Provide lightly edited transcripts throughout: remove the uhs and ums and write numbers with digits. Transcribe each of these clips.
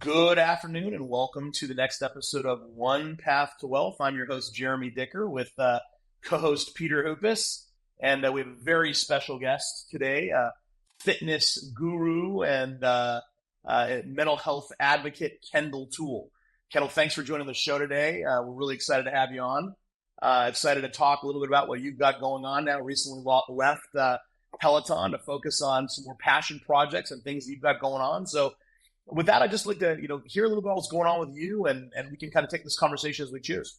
Good afternoon and welcome to the next episode of One Path to Wealth. I'm your host, Jeremy Dicker, with co-host Peter Hoopis. And we have a very special guest today, fitness guru and mental health advocate, Kendall Toole. Kendall, thanks for joining the show today. We're really excited to have you on. Excited to talk a little bit about what you've got going on now. Recently left Peloton to focus on some more passion projects and things that you've got going on. So with that, I'd just like to, hear a little bit about what's going on with you, and we can kind of take this conversation as we choose.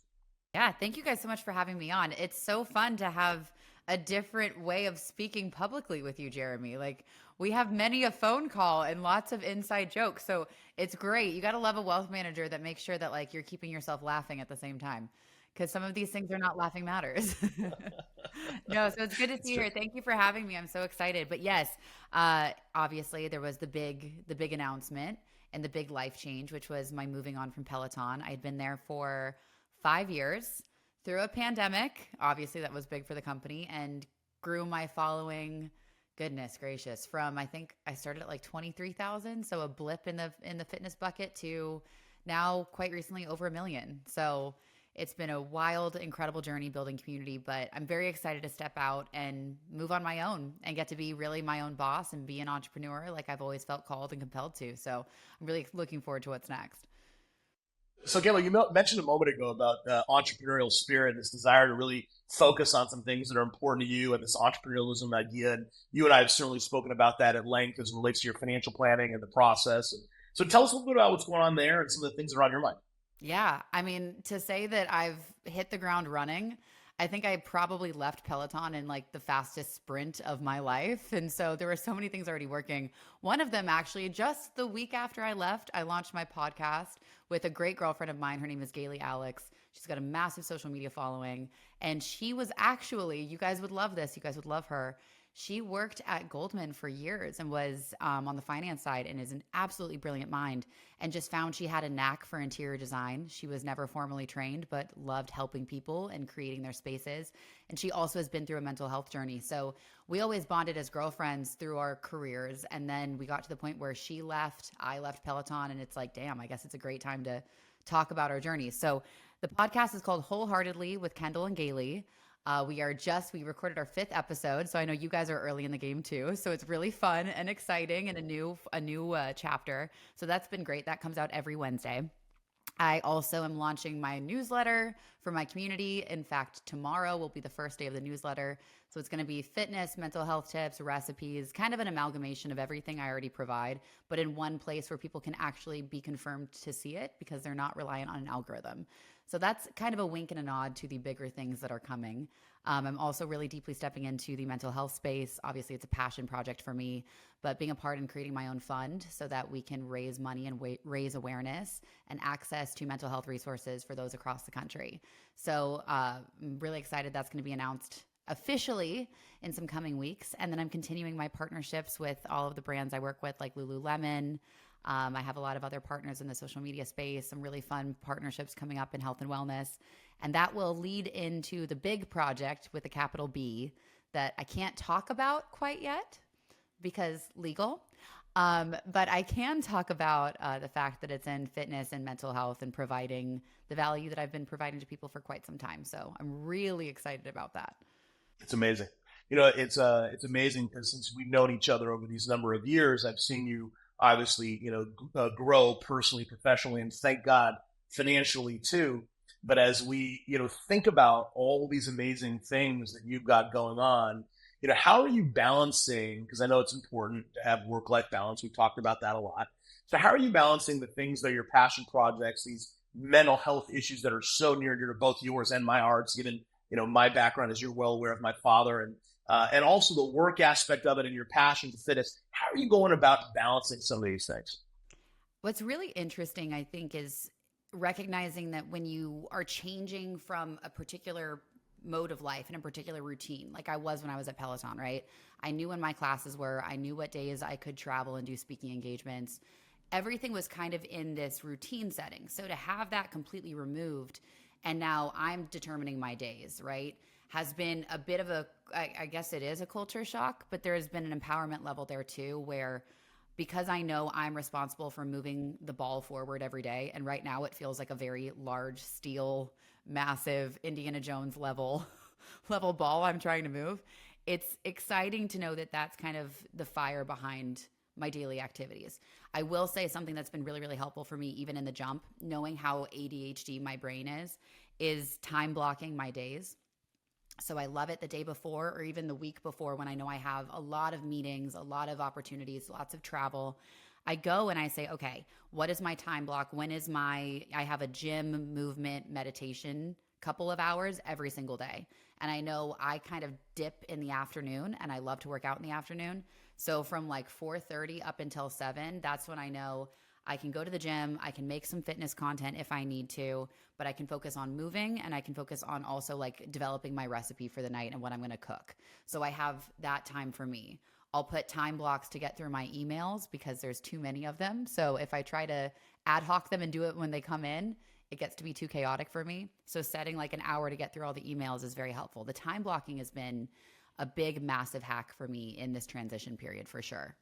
Yeah, thank you guys so much for having me on. It's so fun to have a different way of speaking publicly with you, Jeremy. Like, we have many a phone call and lots of inside jokes. So it's great. You got to love a wealth manager that makes sure that like you're keeping yourself laughing at the same time, because some of these things are not laughing matters. No, so it's good to It's see you true. here. Thank you for having me. I'm so excited. But yes, obviously there was the big announcement and the big life change, which was my moving on from Peloton. I had been there for 5 years through a pandemic. Obviously, that was big for the company, and grew my following. Goodness gracious, from I think I started at like 23,000, so a blip in the fitness bucket, to now quite recently over 1 million. So it's been a wild, incredible journey building community, but I'm very excited to step out and move on my own and get to be really my own boss and be an entrepreneur like I've always felt called and compelled to. So I'm really looking forward to what's next. So, Kendall, you mentioned a moment ago about entrepreneurial spirit, this desire to really focus on some things that are important to you, and this entrepreneurialism idea. And you and I have certainly spoken about that at length as it relates to your financial planning and the process. So, tell us a little bit about what's going on there and some of the things that are on your mind. Yeah. I mean, to say that I've hit the ground running, I think I probably left Peloton in like the fastest sprint of my life. And so there were so many things already working. One of them, actually, just the week after I left, I launched my podcast with a great girlfriend of mine. Her name is Gailey Alex. She's got a massive social media following. And she was actually, you guys would love this. You guys would love her. She worked at Goldman for years and was on the finance side, and is an absolutely brilliant mind, and just found she had a knack for interior design. She was never formally trained, but loved helping people and creating their spaces. And she also has been through a mental health journey. So we always bonded as girlfriends through our careers. And then we got to the point where she left, I left Peloton, and it's like, damn, I guess it's a great time to talk about our journeys. So the podcast is called Wholeheartedly with Kendall and Gailey. We recorded our 5th episode. So I know you guys are early in the game too. So it's really fun and exciting, and a new chapter. So that's been great. That comes out every Wednesday. I also am launching my newsletter for my community. In fact, tomorrow will be the first day of the newsletter. So it's going to be fitness, mental health tips, recipes, kind of an amalgamation of everything I already provide, but in one place where people can actually be confirmed to see it because they're not reliant on an algorithm. So that's kind of a wink and a nod to the bigger things that are coming. I'm also really deeply stepping into the mental health space. Obviously, it's a passion project for me, but being a part in creating my own fund so that we can raise money and raise awareness and access to mental health resources for those across the country. So I'm really excited that's going to be announced officially in some coming weeks. And then I'm continuing my partnerships with all of the brands I work with, like Lululemon. I have a lot of other partners in the social media space, some really fun partnerships coming up in health and wellness. And that will lead into the big project with a capital B that I can't talk about quite yet because legal. But I can talk about the fact that it's in fitness and mental health and providing the value that I've been providing to people for quite some time. So I'm really excited about that. It's amazing. It's amazing because since we've known each other over these number of years, I've seen you obviously, grow personally, professionally, and thank God financially too. But as we, think about all these amazing things that you've got going on, how are you balancing? Because I know it's important to have work-life balance. We've talked about that a lot. So how are you balancing the things that are your passion projects, these mental health issues that are so near and dear to both yours and my hearts, given, my background, as you're well aware, of my father, and also the work aspect of it and your passion for fitness. How are you going about balancing some of these things? What's really interesting, I think, is recognizing that when you are changing from a particular mode of life and a particular routine, like I was when I was at Peloton, right? I knew when my classes were, I knew what days I could travel and do speaking engagements. Everything was kind of in this routine setting. So to have that completely removed, and now I'm determining my days, right, has been a bit of I guess it is a culture shock, but there has been an empowerment level there too, where because I know I'm responsible for moving the ball forward every day. And right now it feels like a very large steel, massive Indiana Jones level level ball I'm trying to move. It's exciting to know that that's kind of the fire behind my daily activities. I will say something that's been really, really helpful for me, even in the jump, knowing how ADHD my brain is time blocking my days. So I love it the day before or even the week before when I know I have a lot of meetings, a lot of opportunities, lots of travel. I go and I say, okay, what is my time block? I have a gym, movement, meditation couple of hours every single day. And I know I kind of dip in the afternoon and I love to work out in the afternoon. So from like 4:30 up until 7, that's when I know I can go to the gym, I can make some fitness content if I need to, but I can focus on moving and I can focus on also like developing my recipe for the night and what I'm going to cook. So I have that time for me. I'll put time blocks to get through my emails because there's too many of them. So if I try to ad hoc them and do it when they come in, it gets to be too chaotic for me. So setting like an hour to get through all the emails is very helpful. The time blocking has been a big, massive hack for me in this transition period for sure.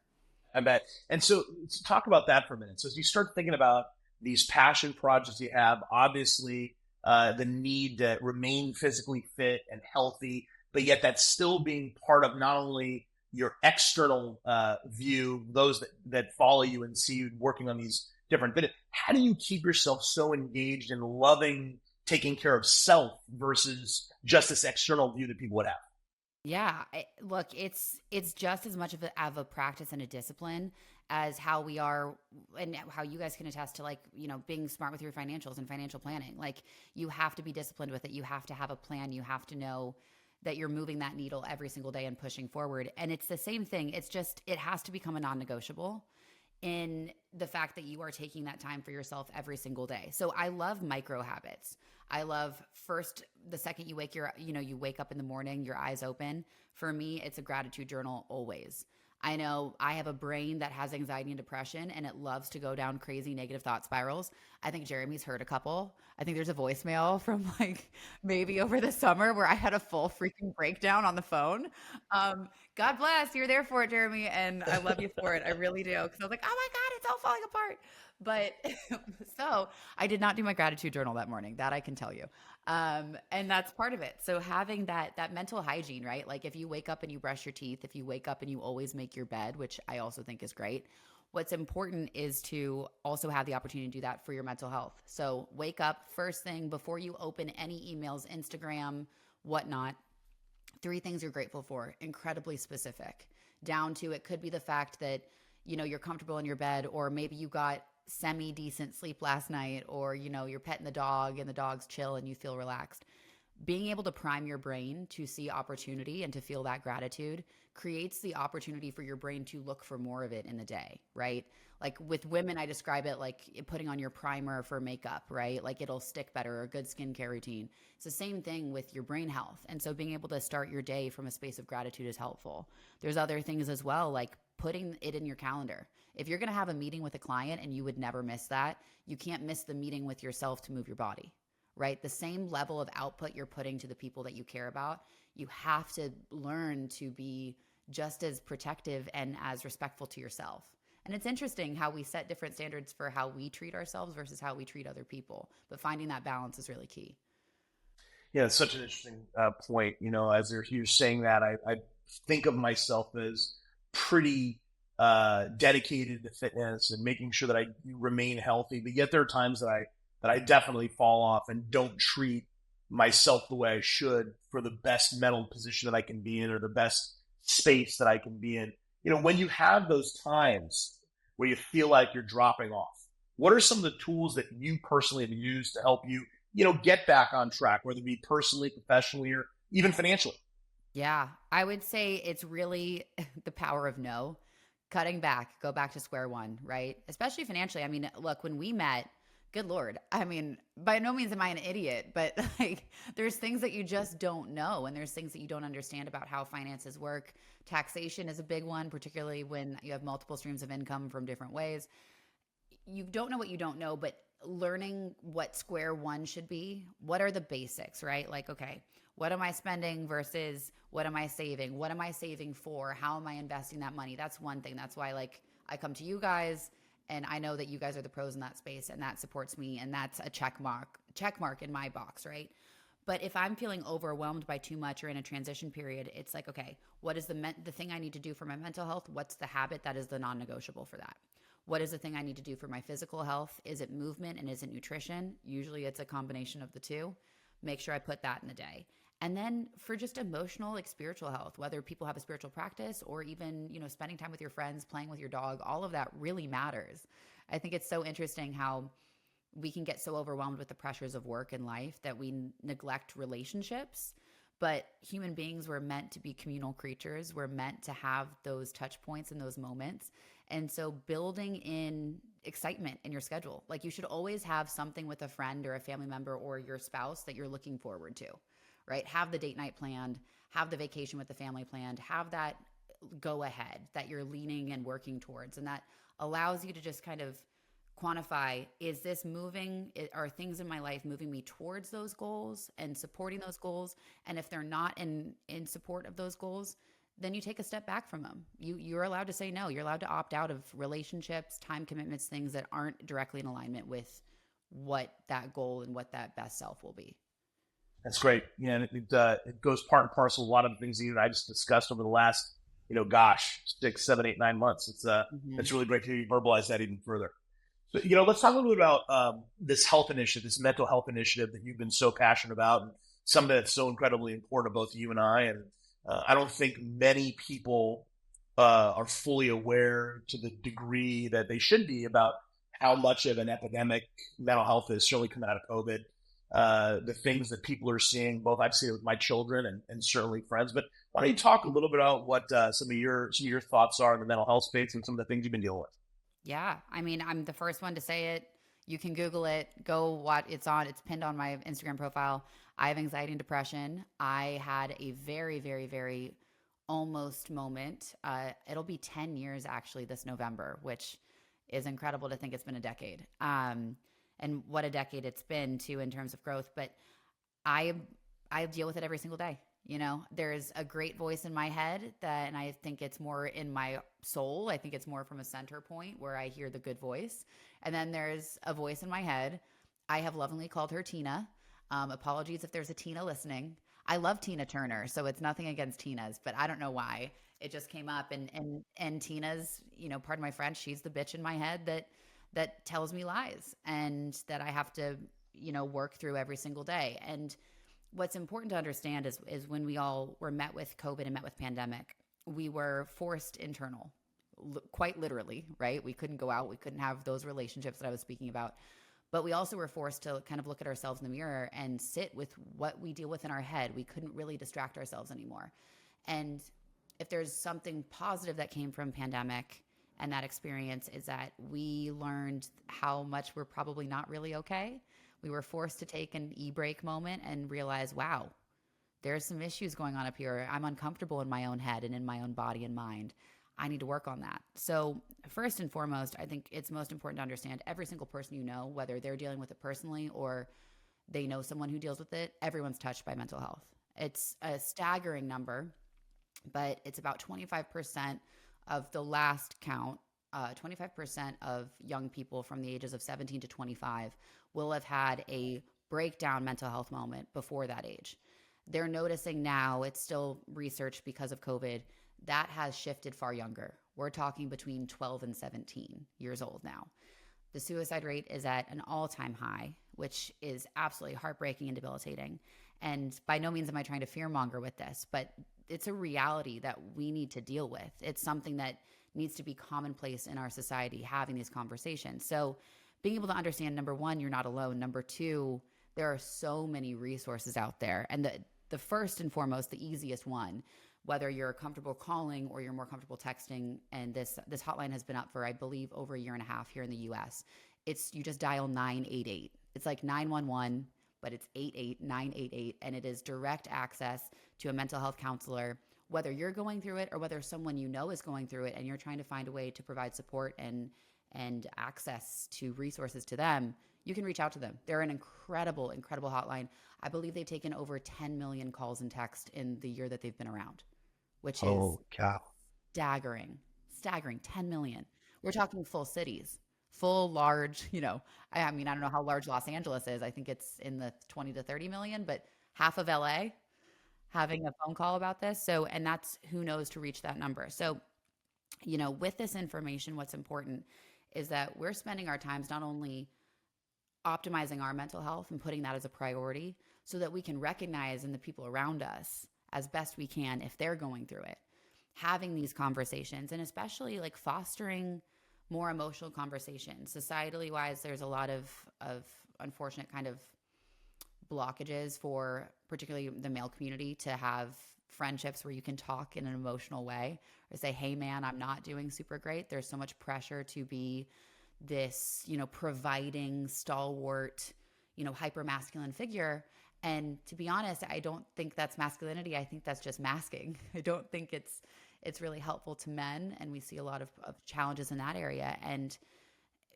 I bet. And so let's talk about that for a minute. So as you start thinking about these passion projects you have, obviously the need to remain physically fit and healthy, but yet that's still being part of not only your external view, those that follow you and see you working on these different videos. How do you keep yourself so engaged and loving taking care of self versus just this external view that people would have? Yeah, look, it's just as much of a practice and a discipline as how we are and how you guys can attest to like, being smart with your financials and financial planning. Like you have to be disciplined with it. You have to have a plan. You have to know that you're moving that needle every single day and pushing forward. And it's the same thing. It's just it has to become a non-negotiable in the fact that you are taking that time for yourself every single day. So I love micro habits. I love first the second you wake up in the morning, your eyes open. For me, it's a gratitude journal always. I know I have a brain that has anxiety and depression and it loves to go down crazy negative thought spirals. I think Jeremy's heard a couple. I think there's a voicemail from like maybe over the summer where I had a full freaking breakdown on the phone. God bless, you're there for it, Jeremy, and I love you for it. I really do. Because I was like, oh my God, it's all falling apart. But so I did not do my gratitude journal that morning. That I can tell you. And that's part of it. So having that mental hygiene, right? Like if you wake up and you brush your teeth, if you wake up and you always make your bed, which I also think is great. What's important is to also have the opportunity to do that for your mental health. So wake up first thing before you open any emails, Instagram, whatnot. 3 things you're grateful for, incredibly specific. Down to it could be the fact that you're comfortable in your bed, or maybe you got semi-decent sleep last night, or you're petting the dog and the dog's chill and you feel relaxed. Being able to prime your brain to see opportunity and to feel that gratitude creates the opportunity for your brain to look for more of it in the day, right? Like with women, I describe it like putting on your primer for makeup, right? Like it'll stick better, or a good skincare routine. It's the same thing with your brain health. And so being able to start your day from a space of gratitude is helpful. There's other things as well, like putting it in your calendar. If you're going to have a meeting with a client and you would never miss that, you can't miss the meeting with yourself to move your body, right? The same level of output you're putting to the people that you care about, you have to learn to be just as protective and as respectful to yourself. And it's interesting how we set different standards for how we treat ourselves versus how we treat other people. But finding that balance is really key. Yeah, it's such an interesting point. As you're saying that, I think of myself as pretty dedicated to fitness and making sure that I remain healthy. But yet there are times that I definitely fall off and don't treat myself the way I should for the best mental position that I can be in, or the best space that I can be in. When you have those times where you feel like you're dropping off, what are some of the tools that you personally have used to help you, get back on track, whether it be personally, professionally, or even financially? Yeah, I would say it's really the power of no, cutting back, go back to square one, right? Especially financially. I mean, look, when we met, good Lord, I mean, by no means am I an idiot, but like there's things that you just don't know. And there's things that you don't understand about how finances work. Taxation is a big one, particularly when you have multiple streams of income from different ways. You don't know what you don't know, but learning what square one should be. What are the basics, right? Like, okay, what am I spending versus what am I saving? What am I saving for? How am I investing that money? That's one thing. That's why like I come to you guys and I know that you guys are the pros in that space and that supports me and that's a check mark in my box, right? But if I'm feeling overwhelmed by too much or in a transition period, it's like, okay, what is the thing I need to do for my mental health? What's the habit that is the non-negotiable for that? What is the thing I need to do for my physical health? Is it movement and is it nutrition? Usually it's a combination of the two. Make sure I put that in the day. And then for just emotional, like spiritual health, whether people have a spiritual practice or even, spending time with your friends, playing with your dog, all of that really matters. I think it's so interesting how we can get so overwhelmed with the pressures of work and life that we neglect relationships. But human beings were meant to be communal creatures. We're meant to have those touch points and those moments. And so building in excitement in your schedule, like you should always have something with a friend or a family member or your spouse that you're looking forward to, right? Have the date night planned, have the vacation with the family planned, have that go ahead that you're leaning and working towards. And that allows you to just kind of quantify, is this moving, are things in my life moving me towards those goals and supporting those goals? And if they're not in support of those goals, then you take a step back from them. You're allowed to say no. You're allowed to opt out of relationships, time commitments, things that aren't directly in alignment with what that goal and what that best self will be. That's great. Yeah, and it goes part and parcel. A lot of the things that you and I just discussed over the last, gosh, 6, 7, 8, 9 months. Mm-hmm. It's really great to hear you verbalize that even further. So, let's talk a little bit about this health initiative, this mental health initiative that you've been so passionate about, and something that's so incredibly important to both you and I. And I don't think many people are fully aware to the degree that they should be about how much of an epidemic mental health is, certainly coming out of COVID. The things that people are seeing, both I've seen it with my children and certainly friends. But why don't you talk a little bit about what some of your thoughts are in the mental health space and some of the things you've been dealing with? Yeah. I mean, I'm the first one to say it. You can Google it, go watch it's pinned on my Instagram profile. I have anxiety and depression. I had a very, very, very almost moment. It'll be 10 years actually this November, which is incredible to think it's been a decade. And what a decade it's been too in terms of growth. But I I deal with it every single day. There's a great voice in my head and I think it's more in my soul. I think it's more from a center point where I hear the good voice. And then there's a voice in my head. I have lovingly called her Tina. Apologies if there's a Tina listening. I love Tina Turner, so it's nothing against Tina's, but I don't know why it just came up. And Tina's, pardon my French, she's the bitch in my head that tells me lies and that I have to, work through every single day. And what's important to understand is when we all were met with COVID and met with pandemic, we were forced internal, quite literally, right? We couldn't go out. We couldn't have those relationships that I was speaking about. But we also were forced to kind of look at ourselves in the mirror and sit with what we deal with in our head. We couldn't really distract ourselves anymore. And if there's something positive that came from pandemic and that experience is that we learned how much we're probably not really okay. We were forced to take an e-break moment and realize, wow, there's some issues going on up here. I'm uncomfortable in my own head and in my own body and mind. I need to work on that. So, first and foremost, I think it's most important to understand every single person whether they're dealing with it personally or they know someone who deals with it, everyone's touched by mental health. It's a staggering number, but it's about 25% of the last count. 25% of young people from the ages of 17 to 25 will have had a breakdown mental health moment before that age. They're noticing now, it's still research because of COVID, that has shifted far younger. We're talking between 12 and 17 years old now. The suicide rate is at an all-time high, which is absolutely heartbreaking and debilitating. And by no means am I trying to fearmonger with this, but it's a reality that we need to deal with. It's something that needs to be commonplace in our society, having these conversations. So being able to understand, number one, you're not alone. Number two, there are so many resources out there. And the first and foremost, the easiest one, whether you're comfortable calling or you're more comfortable texting, and this hotline has been up for, I believe, over a year and a half here in the US. You just dial 988. It's like 911, but it's 88988, and it is direct access to a mental health counselor, whether you're going through it or whether someone is going through it and you're trying to find a way to provide support and access to resources to them. You can reach out to them. They're an incredible, incredible hotline. I believe they've taken over 10 million calls and text in the year that they've been around, which is Oh, cow. staggering, 10 million. We're talking full cities, full large, I mean, I don't know how large Los Angeles is. I think it's in the 20 to 30 million, but half of LA having a phone call about this. So, and that's who knows to reach that number. So, with this information, what's important is that we're spending our times not only optimizing our mental health and putting that as a priority so that we can recognize in the people around us as best we can if they're going through it, having these conversations, and especially like fostering more emotional conversations. Societally wise, there's a lot of unfortunate kind of blockages for particularly the male community to have friendships where you can talk in an emotional way or say, hey man, I'm not doing super great. There's so much pressure to be this, providing stalwart, hyper masculine figure. And to be honest, I don't think that's masculinity. I think that's just masking. I don't think it's really helpful to men. And we see a lot of challenges in that area. And,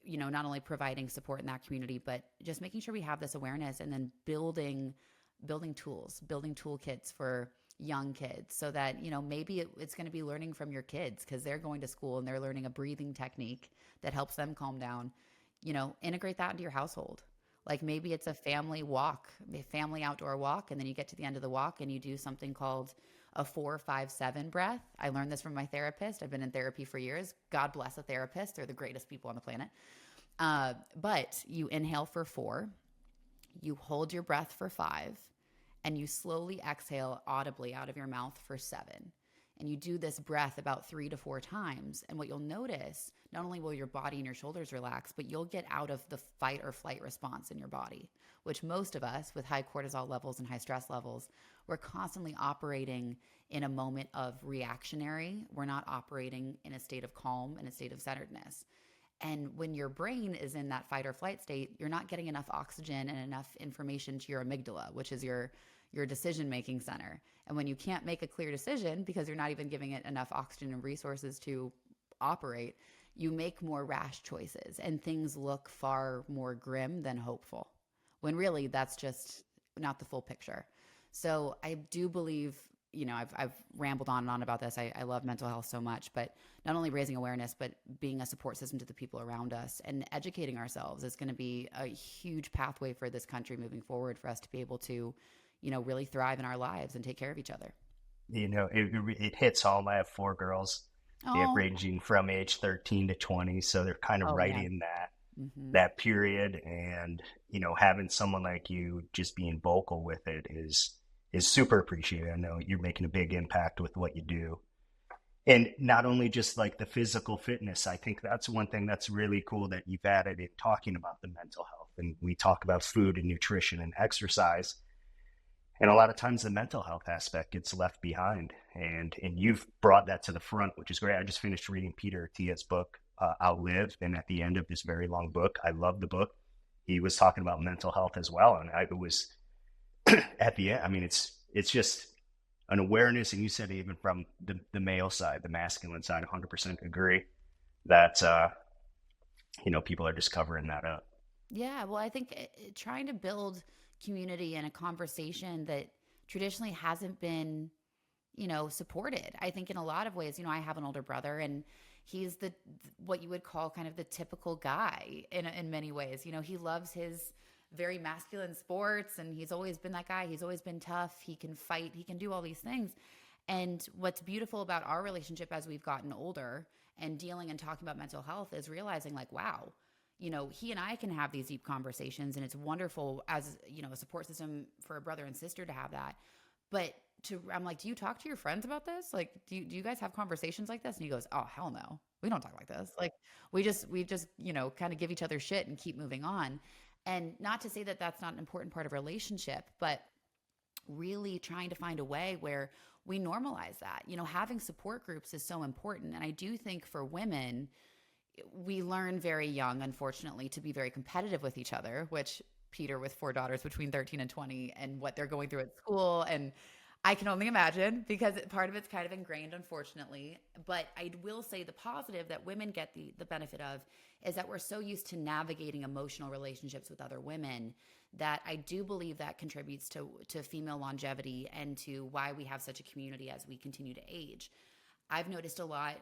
not only providing support in that community, but just making sure we have this awareness and then building tools, building toolkits for young kids so that, maybe it's going to be learning from your kids because they're going to school and they're learning a breathing technique that helps them calm down. Integrate that into your household. Like maybe it's a family walk, a family outdoor walk, and then you get to the end of the walk and you do something called a 4-5-7 breath. I learned this from my therapist. I've been in therapy for years. God bless a therapist. They're the greatest people on the planet. But you inhale for 4, you hold your breath for 5, and you slowly exhale audibly out of your mouth for 7. And you do this breath about 3 to 4 times. And what you'll notice, not only will your body and your shoulders relax, but you'll get out of the fight or flight response in your body, which most of us with high cortisol levels and high stress levels, we're constantly operating in a moment of reactionary. We're not operating in a state of calm and a state of centeredness. And when your brain is in that fight or flight state, you're not getting enough oxygen and enough information to your amygdala, which is your decision-making center. And when you can't make a clear decision because you're not even giving it enough oxygen and resources to operate, you make more rash choices and things look far more grim than hopeful, when really that's just not the full picture. So I do believe, I've rambled on and on about this. I love mental health so much, but not only raising awareness, but being a support system to the people around us and educating ourselves is going to be a huge pathway for this country moving forward for us to be able to really thrive in our lives and take care of each other. It hits home. I have 4 girls, ranging from age 13 to 20. So they're kind of right in that period. And, having someone like you just being vocal with it is super appreciated. I know you're making a big impact with what you do. And not only just like the physical fitness, I think that's one thing that's really cool that you've added in talking about the mental health. And we talk about food and nutrition and exercise. And a lot of times the mental health aspect gets left behind. And you've brought that to the front, which is great. I just finished reading Peter Hoopis' book, Outlive. And at the end of this very long book, I love the book. He was talking about mental health as well. And it was at the end, I mean, it's just an awareness. And you said even from the male side, the masculine side, 100% agree that, people are just covering that up. Yeah. Well, I think trying to build community and a conversation that traditionally hasn't been, supported. I think in a lot of ways, I have an older brother and he's what you would call kind of the typical guy in many ways. He loves his very masculine sports and he's always been that guy. He's always been tough. He can fight. He can do all these things. And what's beautiful about our relationship as we've gotten older and dealing and talking about mental health is realizing like, wow, he and I can have these deep conversations and it's wonderful as, a support system for a brother and sister to have that. But I'm like, do you talk to your friends about this? Like, do you guys have conversations like this? And he goes, oh, hell no, we don't talk like this. Like we just, kind of give each other shit and keep moving on. And not to say that that's not an important part of a relationship, but really trying to find a way where we normalize that. Having support groups is so important. And I do think for women, we learn very young, unfortunately, to be very competitive with each other, which Peter with 4 daughters between 13 and 20 and what they're going through at school. And I can only imagine because part of it's kind of ingrained, unfortunately. But I will say the positive that women get the benefit of is that we're so used to navigating emotional relationships with other women that I do believe that contributes to female longevity and to why we have such a community as we continue to age. I've noticed a lot,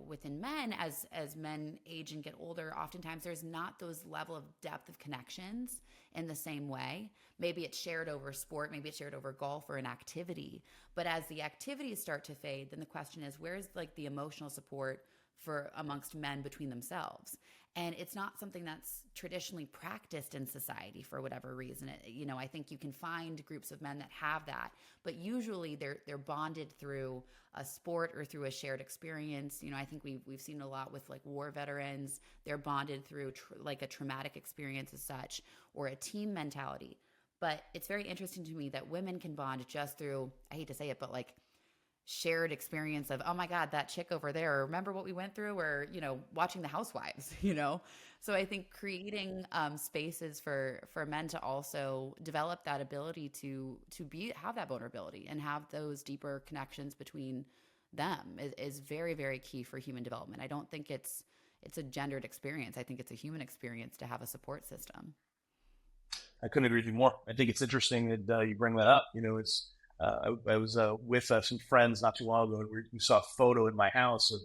within men as men age and get older, oftentimes there's not those level of depth of connections in the same way. Maybe it's shared over sport, maybe it's shared over golf or an activity. But as the activities start to fade, then the question is, where's like the emotional support for amongst men between themselves? And it's not something that's traditionally practiced in society for whatever reason. I think you can find groups of men that have that, but usually they're bonded through a sport or through a shared experience. I think we've seen a lot with like war veterans. They're bonded through like a traumatic experience as such, or a team mentality. But it's very interesting to me that women can bond just through, I hate to say it, but like shared experience of, oh my God, that chick over there, or remember what we went through, or, watching the Housewives, So I think creating spaces for men to also develop that ability to have that vulnerability and have those deeper connections between them is very, very key for human development. I don't think it's a gendered experience. I think it's a human experience to have a support system. I couldn't agree with you more. I think it's interesting that you bring that up. I was with some friends not too long ago, and we saw a photo in my house of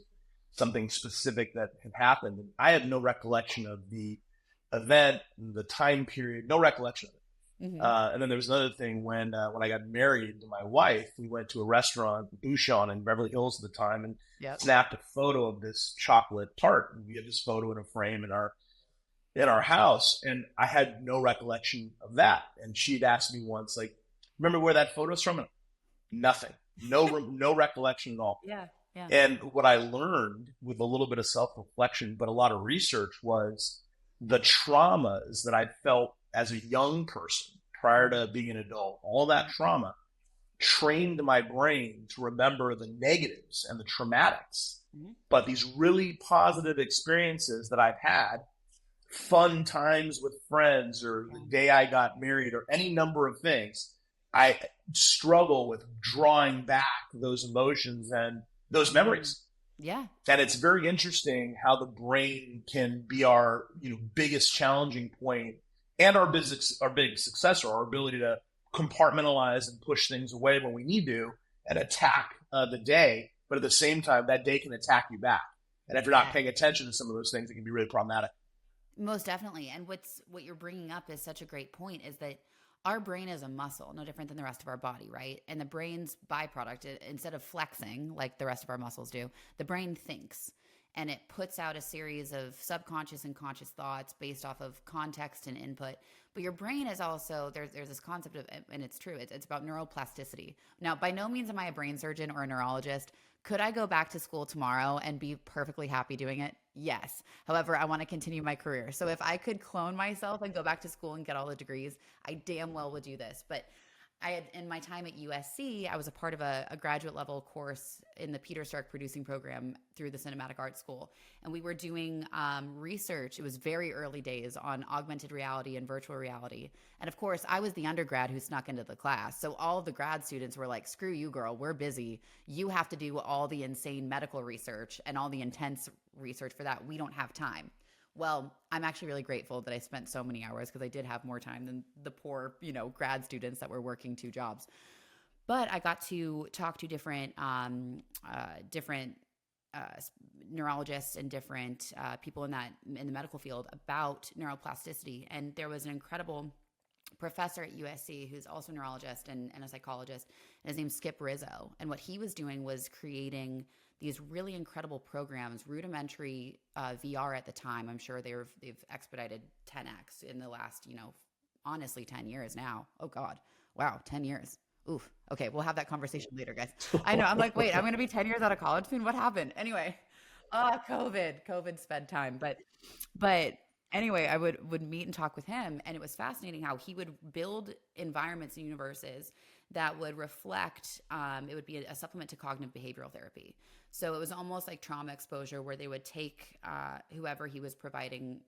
something specific that had happened. And I had no recollection of the event, the time period, no recollection of it. Mm-hmm. And then there was another thing when I got married to my wife, we went to a restaurant, Bouchon in Beverly Hills at the time, and snapped a photo of this chocolate tart. And we had this photo in a frame in our house, and I had no recollection of that. And she'd asked me once, like, remember where that photo's from? Nothing. No recollection at all. Yeah. And what I learned with a little bit of self-reflection, but a lot of research, was the traumas that I felt as a young person prior to being an adult. All that trauma trained my brain to remember the negatives and the traumatics. Mm-hmm. But these really positive experiences that I've had, fun times with friends, or the day I got married, or any number of things, I struggle with drawing back those emotions and those memories. Yeah. And it's very interesting how the brain can be our, biggest challenging point and our big successor, our ability to compartmentalize and push things away when we need to and attack the day. But at the same time, that day can attack you back. And if you're not paying attention to some of those things, it can be really problematic. Most definitely. And what you're bringing up is such a great point, is that our brain is a muscle, no different than the rest of our body, right? And the brain's byproduct, instead of flexing like the rest of our muscles do, the brain thinks, and it puts out a series of subconscious and conscious thoughts based off of context and input. But your brain is also, there's this concept of, and it's true, it's about neuroplasticity. Now, by no means am I a brain surgeon or a neurologist. Could I go back to school tomorrow and be perfectly happy doing it? Yes. However, I want to continue my career. So if I could clone myself and go back to school and get all the degrees, I damn well would do this. But I had, in my time at USC, I was a part of a graduate level course in the Peter producing program through the Cinematic Arts School. And we were doing research. It was very early days on augmented reality and virtual reality. And of course, I was the undergrad who snuck into the class. So all of the grad students were like, screw you, girl, we're busy. You have to do all the insane medical research and all the intense research for that. We don't have time. Well, I'm actually really grateful that I spent so many hours, because I did have more time than the poor, grad students that were working 2 jobs. But I got to talk to different neurologists and different people in the medical field about neuroplasticity. And there was an incredible professor at USC who's also a neurologist and a psychologist, and his name's Skip Rizzo. And what he was doing was creating these really incredible programs, rudimentary VR at the time. I'm sure they've expedited 10x in the last, honestly, 10 years now. Oh God. Wow. 10 years. Oof. Okay. We'll have that conversation later, guys. I know. I'm like, wait, I'm going to be 10 years out of college soon. What happened? Anyway, COVID sped time. But anyway, I would meet and talk with him, and it was fascinating how he would build environments and universes that would reflect, it would be a supplement to cognitive behavioral therapy. So it was almost like trauma exposure, where they would take whoever he was providing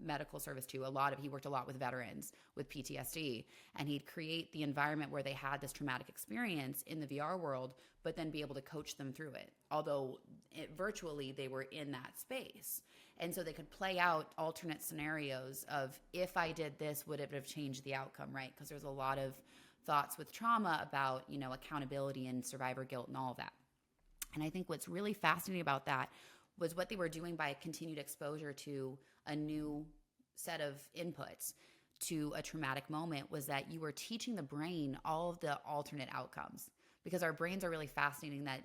medical service to. He worked a lot with veterans with PTSD, and he'd create the environment where they had this traumatic experience in the VR world, but then be able to coach them through it. Although virtually they were in that space. And so they could play out alternate scenarios of, if I did this, would it have changed the outcome, right? Because there's a lot of thoughts with trauma about, accountability and survivor guilt and all of that. And I think what's really fascinating about that was what they were doing by continued exposure to a new set of inputs to a traumatic moment was that you were teaching the brain all of the alternate outcomes, because our brains are really fascinating that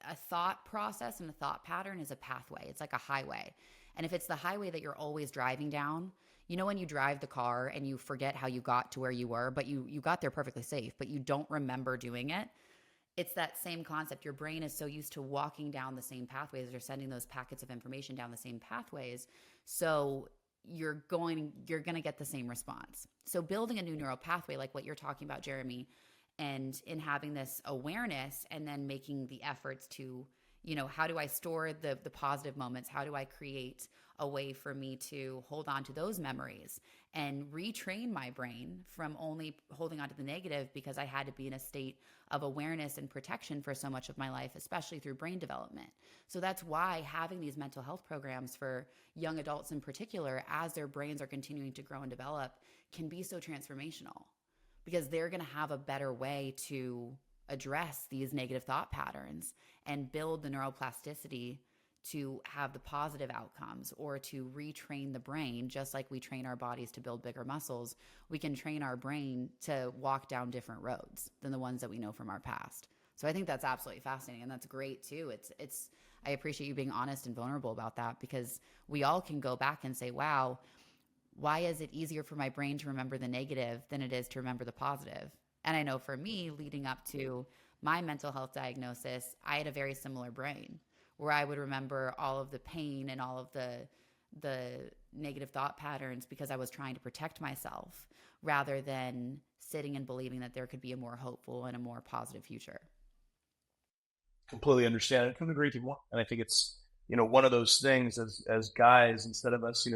a thought process and a thought pattern is a pathway. It's like a highway. And if it's the highway that you're always driving down, when you drive the car and you forget how you got to where you were, but you got there perfectly safe, but you don't remember doing it. It's that same concept. Your brain is so used to walking down the same pathways or sending those packets of information down the same pathways. So you're going to get the same response. So building a new neural pathway, like what you're talking about, Jeremy, and in having this awareness and then making the efforts to, how do I store the positive moments? How do I create a way for me to hold on to those memories and retrain my brain from only holding on to the negative, because I had to be in a state of awareness and protection for so much of my life, especially through brain development. So that's why having these mental health programs for young adults in particular, as their brains are continuing to grow and develop, can be so transformational, because they're going to have a better way to address these negative thought patterns and build the neuroplasticity to have the positive outcomes, or to retrain the brain. Just like we train our bodies to build bigger muscles, we can train our brain to walk down different roads than the ones that we know from our past. So I think that's absolutely fascinating, and that's great too. It's I appreciate you being honest and vulnerable about that, because we all can go back and say, wow, why is it easier for my brain to remember the negative than it is to remember the positive? And I know for me, leading up to my mental health diagnosis, I had a very similar brain, where I would remember all of the pain and all of the negative thought patterns because I was trying to protect myself, rather than sitting and believing that there could be a more hopeful and a more positive future. Completely understand. I couldn't agree with you more. And I think it's, one of those things as guys, instead of us,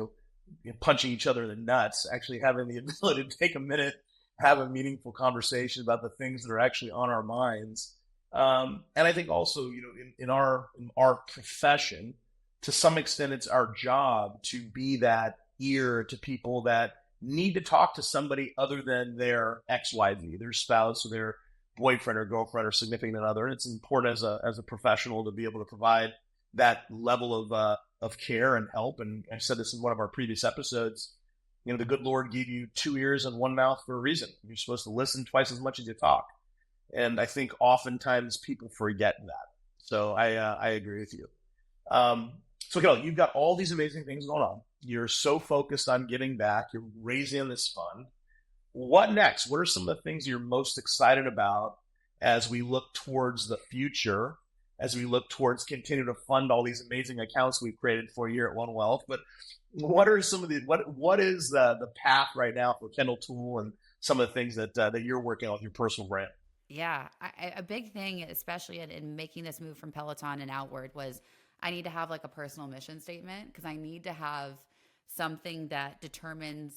punching each other in the nuts, actually having the ability to take a minute, have a meaningful conversation about the things that are actually on our minds. And I think also, in our profession, to some extent, it's our job to be that ear to people that need to talk to somebody other than their XYZ, their spouse or their boyfriend or girlfriend or significant other. And it's important as a professional to be able to provide that level of care and help. And I said this in one of our previous episodes. The good Lord gave you 2 ears and 1 mouth for a reason. You're supposed to listen twice as much as you talk. And I think oftentimes people forget that. So I agree with you. So Kendall, you've got all these amazing things going on. You're so focused on giving back. You're raising this fund. What next? What are some of the things you're most excited about as we look towards the future, as we look towards continuing to fund all these amazing accounts we've created for you at One Wealth? But what are some of the what is the path right now for Kendall Toole and some of the things that you're working on with your personal brand? Yeah, a big thing, especially in making this move from Peloton and outward, was I need to have like a personal mission statement, because I need to have something that determines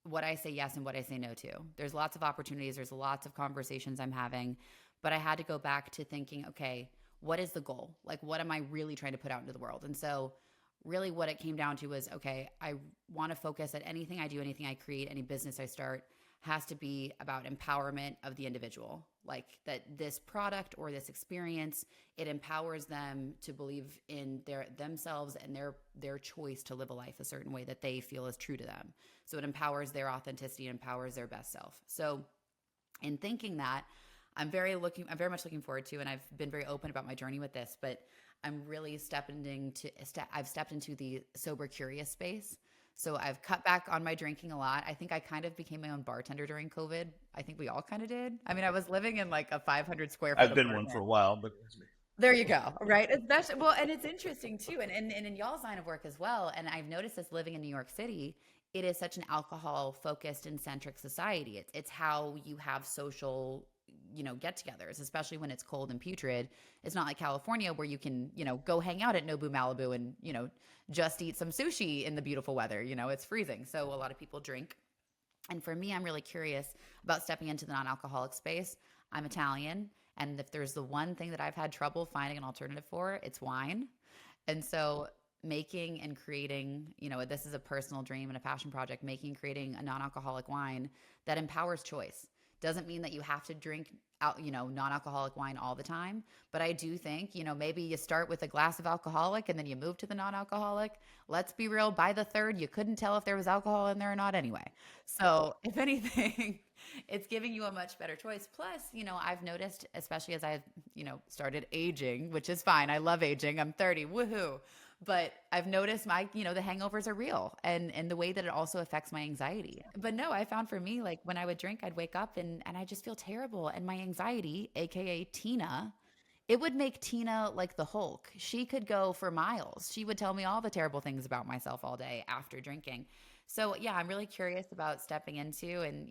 what I say yes and what I say no to. There's lots of opportunities. There's lots of conversations I'm having, but I had to go back to thinking, okay, what is the goal? Like, what am I really trying to put out into the world? And so really what it came down to was, okay, I want to focus at anything I do, anything I create, any business I start has to be about empowerment of the individual. Like that this product or this experience, it empowers them to believe in themselves and their choice to live a life a certain way that they feel is true to them. So it empowers their authenticity, empowers their best self. So in thinking that, I'm very much looking forward to, and I've been very open about my journey with this, but I'm really I've stepped into the sober curious space. So I've cut back on my drinking a lot. I think I kind of became my own bartender during COVID. I think we all kind of did. I mean, I was living in like a 500 square foot I've been apartment. one for a while, but there you go. Right. Especially, well, and it's interesting too. And in y'all's line of work as well. And I've noticed this living in New York City, it is such an alcohol focused and centric society. It's how you have social, get-togethers, especially when it's cold and putrid. It's not like California where you can, go hang out at Nobu Malibu and, just eat some sushi in the beautiful weather. It's freezing. So a lot of people drink. And for me, I'm really curious about stepping into the non-alcoholic space. I'm Italian. And if there's the one thing that I've had trouble finding an alternative for, it's wine. And so making and creating, this is a personal dream and a passion project, making and creating a non-alcoholic wine that empowers choice. Doesn't mean that you have to drink out, non-alcoholic wine all the time. But I do think, maybe you start with a glass of alcoholic and then you move to the non-alcoholic. Let's be real, by the third, you couldn't tell if there was alcohol in there or not anyway. So if anything, it's giving you a much better choice. Plus, I've noticed, especially as I've, started aging, which is fine. I love aging. I'm 30. Woohoo. But I've noticed the hangovers are real and the way that it also affects my anxiety. But no, I found for me, like when I would drink, I'd wake up and I just feel terrible. And my anxiety, AKA Tina, it would make Tina like the Hulk. She could go for miles. She would tell me all the terrible things about myself all day after drinking. So yeah, I'm really curious about stepping into and,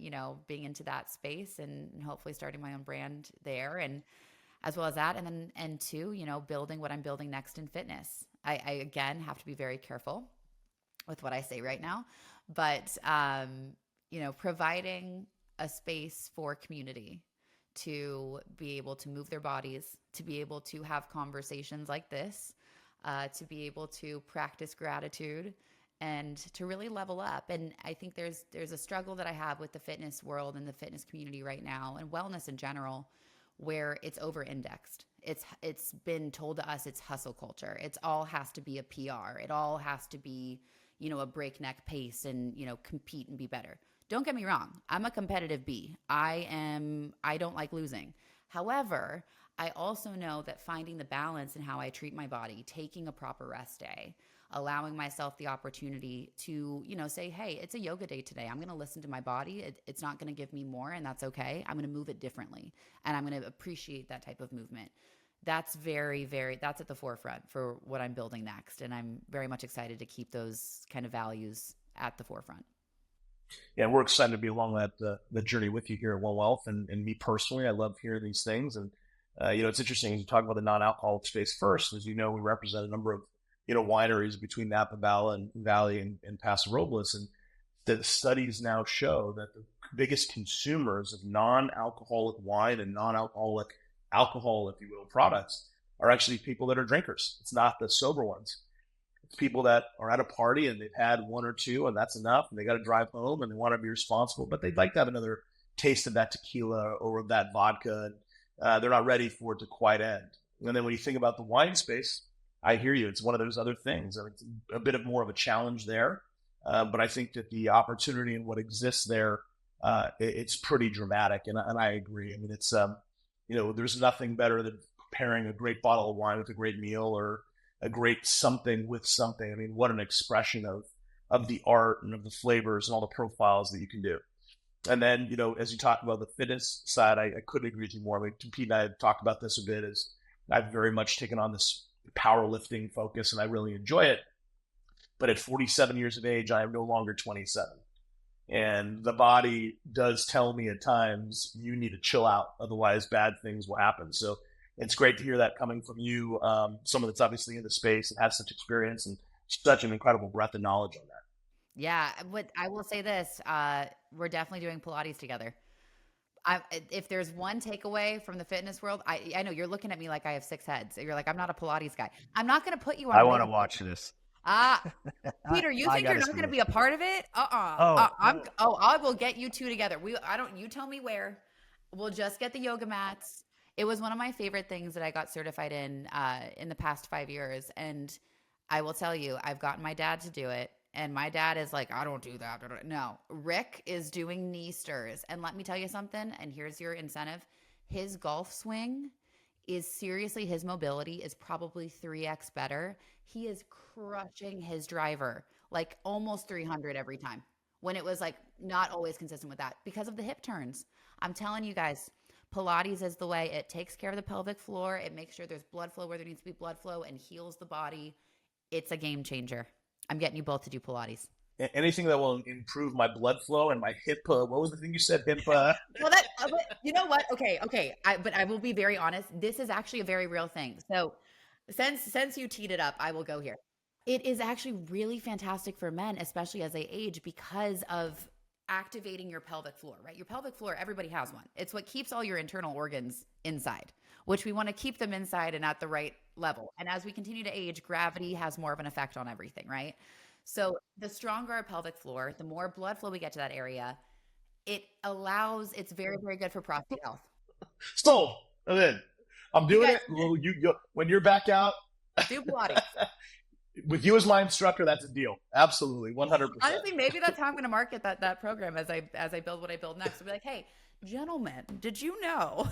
being into that space and hopefully starting my own brand there. And as well as that. And then, and two, building what I'm building next in fitness. I again have to be very careful with what I say right now, but, providing a space for community to be able to move their bodies, to be able to have conversations like this, to be able to practice gratitude and to really level up. And I think there's a struggle that I have with the fitness world and the fitness community right now and wellness in general, where it's over indexed. It's been told to us it's hustle culture. It's all has to be a PR. It all has to be, a breakneck pace and, compete and be better. Don't get me wrong. I'm a competitive bee. I don't like losing. However, I also know that finding the balance in how I treat my body, taking a proper rest day, allowing myself the opportunity to, say, hey, it's a yoga day today. I'm going to listen to my body. It's not going to give me more, and that's okay. I'm going to move it differently, and I'm going to appreciate that type of movement. That's very, very, that's at the forefront for what I'm building next. And I'm very much excited to keep those kind of values at the forefront. Yeah, we're excited to be along the journey with you here at One Wealth. And me personally, I love hearing these things. And, it's interesting as you talk about the non-alcoholic space first. As you know, we represent a number of wineries between Napa Valley and Paso Robles. And the studies now show that the biggest consumers of non-alcoholic wine and non-alcoholic alcohol, if you will, products are actually people that are drinkers. It's not the sober ones. It's people that are at a party and they've had one or two and that's enough and they got to drive home and they want to be responsible, but they'd like to have another taste of that tequila or of that vodka. And they're not ready for it to quite end. And then when you think about the wine space, I hear you. It's one of those other things. I mean, it's a bit of more of a challenge there. But I think that the opportunity and what exists there, it's pretty dramatic. And I agree. I mean, it's, there's nothing better than pairing a great bottle of wine with a great meal or a great something with something. I mean, what an expression of the art and of the flavors and all the profiles that you can do. And then, as you talk about the fitness side, I couldn't agree with you more. I mean, Pete and I have talked about this a bit. Is I've very much taken on this powerlifting focus and I really enjoy it. But at 47 years of age, I am no longer 27. And the body does tell me at times, you need to chill out. Otherwise, bad things will happen. So it's great to hear that coming from you, someone that's obviously in the space and has such experience and such an incredible breadth of knowledge on that. Yeah. What I will say this, we're definitely doing Pilates together. If there's one takeaway from the fitness world, I know you're looking at me like I have six heads. You're like, I'm not a Pilates guy. I'm not going to put you on. I want to watch this. Peter, you think you're not going to be a part of it? I will get you two together. You tell me where. We'll just get the yoga mats. It was one of my favorite things that I got certified in the past 5 years. And I will tell you, I've gotten my dad to do it. And my dad is like, I don't do that. No, Rick is doing knee stirs. And let me tell you something. And here's your incentive. His golf swing is seriously, his mobility is probably 3x better. He is crushing his driver, like almost 300 every time, when it was like not always consistent with that because of the hip turns. I'm telling you guys, Pilates is the way. It takes care of the pelvic floor. It makes sure there's blood flow where there needs to be blood flow and heals the body. It's a game changer. I'm getting you both to do Pilates. Anything that will improve my blood flow and my hip. What was the thing you said? Hip. Well, you know what? Okay. But I will be very honest. This is actually a very real thing. So since you teed it up, I will go here. It is actually really fantastic for men, especially as they age, because of activating your pelvic floor, right? Your pelvic floor, everybody has one. It's what keeps all your internal organs inside, which we want to keep them inside and at the right level. And as we continue to age, gravity has more of an effect on everything, right? So the stronger our pelvic floor, the more blood flow we get to that area, It's very, very good for prostate health. Sold. I'm in. I'm doing it. Well, when you're back out, do Pilates. With you as my instructor, that's a deal. Absolutely, 100%. Honestly, maybe that's how I'm going to market that program as I build what I build next. I'll be like, hey, gentlemen, did you know?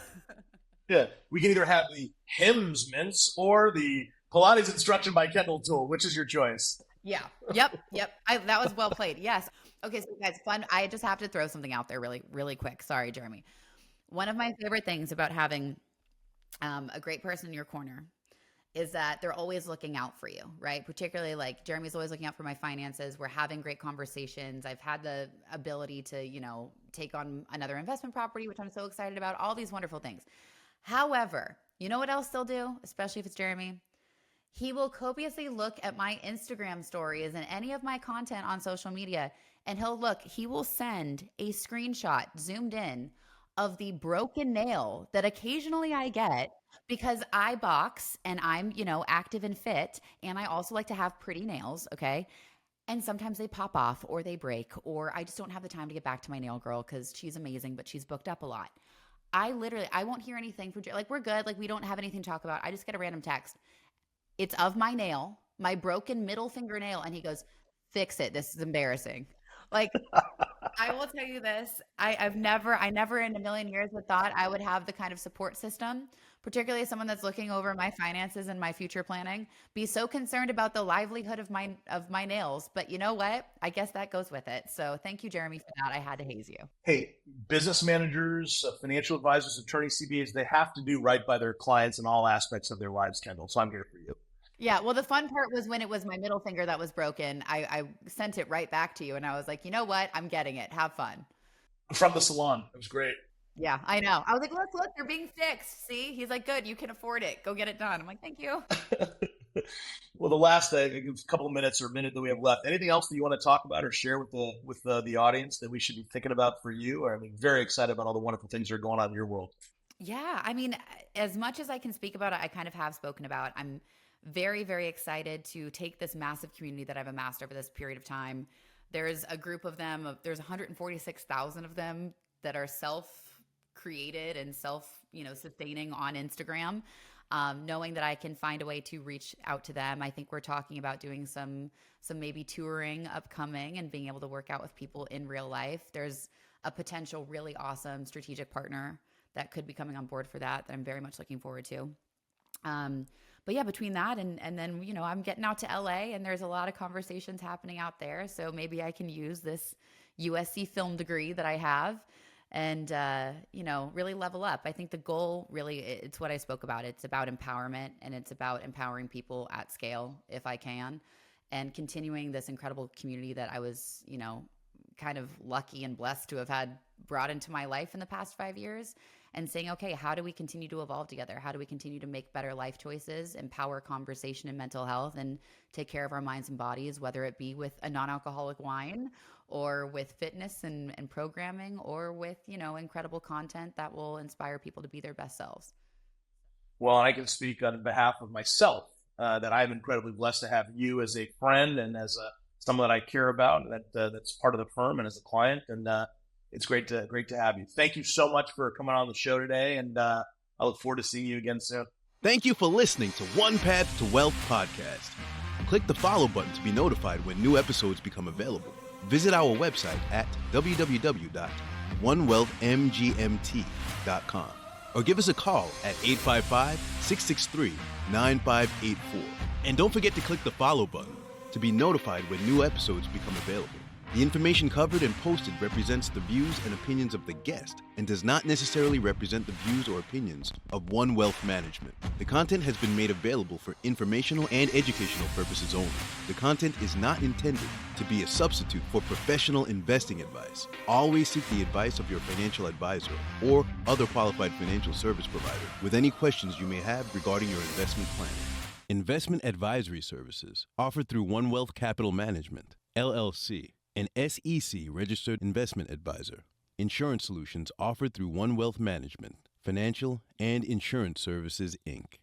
Yeah, we can either have the hymns mints or the Pilates instruction by Kendall Toole. Which is your choice? Yeah. Yep. That was well played. Yes. Okay, so guys, fun. I just have to throw something out there really, really quick. Sorry, Jeremy. One of my favorite things about having a great person in your corner is that they're always looking out for you, right? Particularly like Jeremy's always looking out for my finances. We're having great conversations. I've had the ability to, take on another investment property, which I'm so excited about, all these wonderful things. However, you know what else they'll do, especially if it's Jeremy? He will copiously look at my Instagram stories and any of my content on social media, and he will send a screenshot zoomed in of the broken nail that occasionally I get because I box and I'm, active and fit. And I also like to have pretty nails. Okay. And sometimes they pop off or they break, or I just don't have the time to get back to my nail girl because she's amazing, but she's booked up a lot. I won't hear anything we're good. Like we don't have anything to talk about. I just get a random text. It's of my nail, my broken middle fingernail. And he goes, fix it. This is embarrassing. Like, I will tell you this. I never in a million years would thought I would have the kind of support system, particularly as someone that's looking over my finances and my future planning, be so concerned about the livelihood of my nails. But you know what? I guess that goes with it. So thank you, Jeremy, for that. I had to haze you. Hey, business managers, financial advisors, attorneys, CPAs, they have to do right by their clients in all aspects of their lives, Kendall. So I'm here for you. Yeah, well, the fun part was when it was my middle finger that was broken, I sent it right back to you, and I was like, you know what? I'm getting it. Have fun. From the salon. It was great. Yeah, I know. I was like, look, you're being fixed. See? He's like, good, you can afford it. Go get it done. I'm like, thank you. Well, the last couple of minutes or a minute that we have left, anything else that you want to talk about or share with the audience that we should be thinking about for you? Or very excited about all the wonderful things that are going on in your world. Yeah, as much as I can speak about it, I kind of have spoken about. I'm very, very excited to take this massive community that I've amassed over this period of time. There's a group of them, there's 146,000 of them that are self-created and sustaining on Instagram. Knowing that I can find a way to reach out to them. I think we're talking about doing some maybe touring upcoming and being able to work out with people in real life. There's a potential really awesome strategic partner that could be coming on board for that I'm very much looking forward to. But yeah, between that and then, I'm getting out to LA and there's a lot of conversations happening out there. So maybe I can use this USC film degree that I have and, really level up. I think the goal really, it's what I spoke about. It's about empowerment and it's about empowering people at scale if I can, and continuing this incredible community that I was, kind of lucky and blessed to have had brought into my life in the past 5 years. And saying, okay, how do we continue to evolve together? How do we continue to make better life choices, empower conversation and mental health, and take care of our minds and bodies, whether it be with a non-alcoholic wine or with fitness and programming or with, incredible content that will inspire people to be their best selves. Well, I can speak on behalf of myself that I'm incredibly blessed to have you as a friend and as someone that I care about, that's part of the firm and as a client. And it's great to have you. Thank you so much for coming on the show today, and I look forward to seeing you again soon. Thank you for listening to One Path to Wealth podcast. Click the follow button to be notified when new episodes become available. Visit our website at www.onewealthmgmt.com or give us a call at 855-663-9584. And don't forget to click the follow button to be notified when new episodes become available. The information covered and posted represents the views and opinions of the guest and does not necessarily represent the views or opinions of One Wealth Management. The content has been made available for informational and educational purposes only. The content is not intended to be a substitute for professional investing advice. Always seek the advice of your financial advisor or other qualified financial service provider with any questions you may have regarding your investment planning. Investment advisory services offered through One Wealth Capital Management, LLC. An SEC-registered investment advisor. Insurance solutions offered through One Wealth Management, Financial and Insurance Services, Inc.